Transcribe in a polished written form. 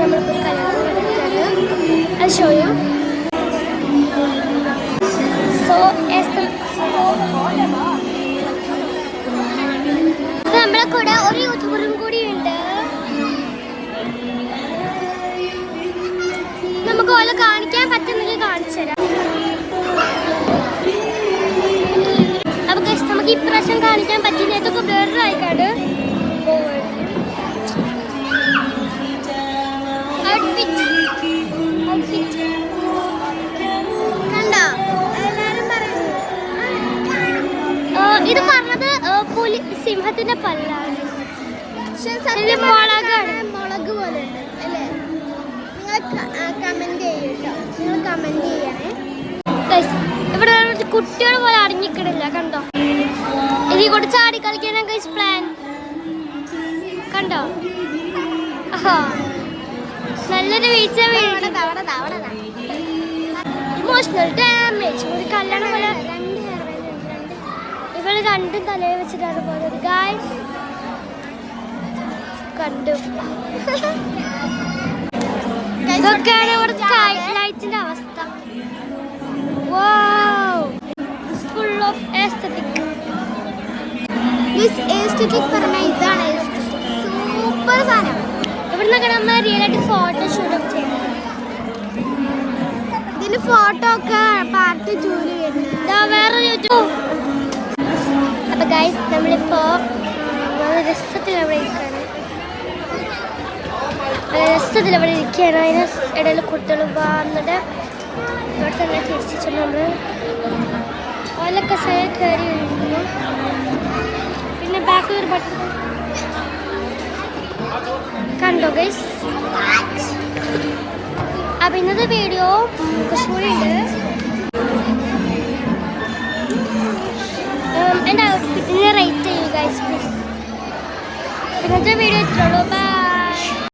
നമ്മളിപ്പോൾ കല്യാണം നടക്കുകയാണ്. അത് ഷോ യു. സോ നമ്മളെ കൂടെ ഒരു യൂട്യൂബറും കൂടിയുണ്ട്. നമുക്ക് ഓലെ കാണിക്കാൻ പറ്റുന്നെങ്കിൽ കാണിച്ചു തരാം. അപ്പൊ നമുക്ക് ഇപ്രാവശ്യം കാണിക്കാൻ പറ്റുന്ന ഏതൊക്കെ വേറൊരു ആയിക്കാട് കണ്ടോ എല്ലാരും പറയുന്നു. ഇത് പറഞ്ഞത് സിംഹത്തിന്റെ പല്ലാണ്. മുളക് പോലെ ഉണ്ട് അല്ലേ? കമന്റ് ചെയ്യട്ടോ, നിങ്ങൾ കമന്റ് ചെയ്യണേ. ഇവിടെ കുട്ടികൾ പോലെ അടങ്ങിക്കിടില്ല കണ്ടോ. ഇതിൽ കൂടെ ചാടി കളിക്കാനാ ഗൈസ് പ്ലാൻ. കണ്ടോ നല്ലൊരു വീഴ്ച. Emotional damage. ഒരു കല്യാണം പോലെ ഇവള് രണ്ടും തലയിൽ വെച്ചിട്ടാണ് പോയത് ഗൈസ്. കണ്ടു. ഇതൊക്കെയാണ് ഇവിടെ ലൈറ്റിന്റെ അവസ്ഥ. Full of aesthetic. പറഞ്ഞാൽ ഇതാണ് സൂപ്പർ സാധനം. ഇവിടുന്നൊക്കെ നമ്മൾ റിയൽ ആയിട്ട് ഫോട്ടോ ഷൂട്ട് ചെയ്യുന്നത്. ഇതിന് ഫോട്ടോ ഒക്കെ പാർട്ട് ജോലി വരുന്നത് വേറെ യൂട്യൂബ്. അപ്പൊ ഗൈസ് നമ്മളിപ്പോ രസത്തിൽ അവിടെ ഇരിക്കുകയാണ്. രസത്തിൽ അവിടെ ഇരിക്കുകയാണ്. അതിന് ഇടയിൽ കുട്ടികൾ വന്നിട്ട് ഇവിടെ തന്നെ തിരിച്ചു നമ്മൾ ഓലൊക്കെ സൈഡ് കയറി വരുന്നു. പിന്നെ ബാക്കിൽ ഒരു ബട്ടൺ കണ്ടോ ഗൈസ്. അപ്പം ഇന്നത്തെ വീഡിയോ കുറച്ചുകൂടി ഉണ്ട്. എൻ്റെ ഔട്ട്ഫിറ്റിന് റേറ്റ് ചെയ്യൂ ഗൈസ് പ്ലീസ്. ഇന്നത്തെ വീഡിയോ ഇത്രയുള്ളൂ.